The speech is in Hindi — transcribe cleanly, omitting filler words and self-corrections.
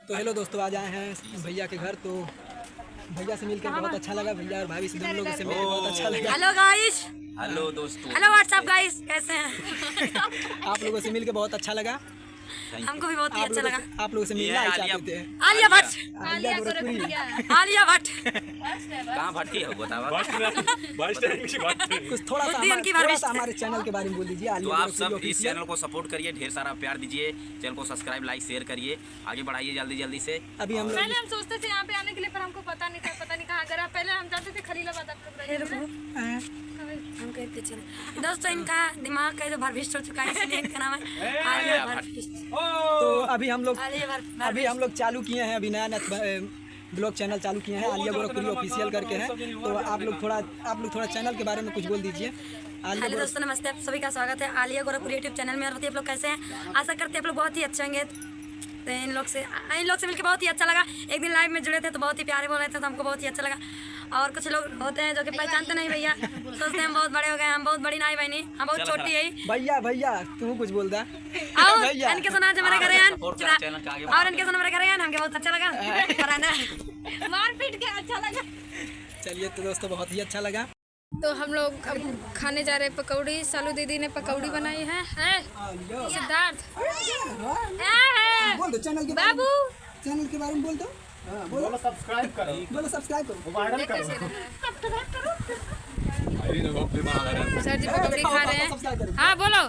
तो हेलो दोस्तों, आज आए हैं भैया के घर। तो भैया से मिलकर बहुत अच्छा लगा। भैया और भाभी से दोनों लोगों से मिलकर बहुत अच्छा लगा। हेलो गाइस, हेलो दोस्तों, हेलो व्हाट्सअप गाइस, कैसे हैं? आप लोगों से मिलकर बहुत अच्छा लगा। हमको भी बहुत ही अच्छा लगा। आप लोगों से मिलना ही चाहते थे। आलिया भट्ट, आलिया गोरखपुरी। आलिया भट्ट कहाँ भट्टी है बतावा। कुछ थोड़ा सा हमारे चैनल के बारे में बोल दीजिए। तो आलिया आप गोरखपुरी सब इस ऑफिशियल। चैनल को सपोर्ट करिए, ढेर सारा प्यार दीजिए, चैनल को सब्सक्राइब लाइक शेयर करिए, आगे बढ़ाइए जल्दी जल्दी से। अभी हम लोग पहले हम सोचते थे यहाँ पे आने के लिए, पर हमको पता नहीं था, पता नहीं कहाँ। अगर आप पहले हम जाते थे खलीलाबाद, आप लोग रहते थे। हम कहते चले दोस्तों, इनका दिमाग का जो भरभिष्ट हो चुका है, इसलिए इनका नाम है आलिया भट्ट। तो अभी हम लोग आलिया भट्ट चालू किए हैं, अभी नया ब्लॉग चैनल चालू किए हैं, आलिया गोरखपुरी ऑफिशियल करके हैं। तो आप लोग थोड़ा चैनल के बारे में कुछ बोल दीजिए। हेलो दोस्तों, नमस्ते, आप सभी का स्वागत है आलिया गोरखपुरी यूट्यूब चैनल में। और आप लोग कैसे हैं? आशा करते हैं आप लोग बहुत ही अच्छे होंगे। तो इन लोग से मिलकर बहुत ही अच्छा लगा। एक दिन लाइव में जुड़े थे तो बहुत ही प्यारे बोल रहे थे, तो हमको बहुत ही अच्छा लगा। और कुछ लोग होते हैं जो कि पहचानते नहीं भैया, सोचते हैं हम बहुत बड़े हो गए। हम बहुत बड़ी नहीं बहनी, हम बहुत छोटी है। भैया तू कुछ बोल दा। और इनके सुना जो मेरे घर आए और इनके सुना मेरे घर आए, हमके बहुत अच्छा लगा। मार पीट के अच्छा लगा। चलिए तो दोस्तों, बहुत ही अच्छा लगा। तो हम लोग अब खाने जा रहे हैं पकौड़ी। सालू दीदी ने पकौड़ी बनाई है। सिद्धार्थ बोल दो चैनल के बाबू, चैनल के बारे में बोल दो। बोलो सब्सक्राइब करो, वायरल करो। सर जी पकौड़ी खा रहे हैं। हाँ बोलो।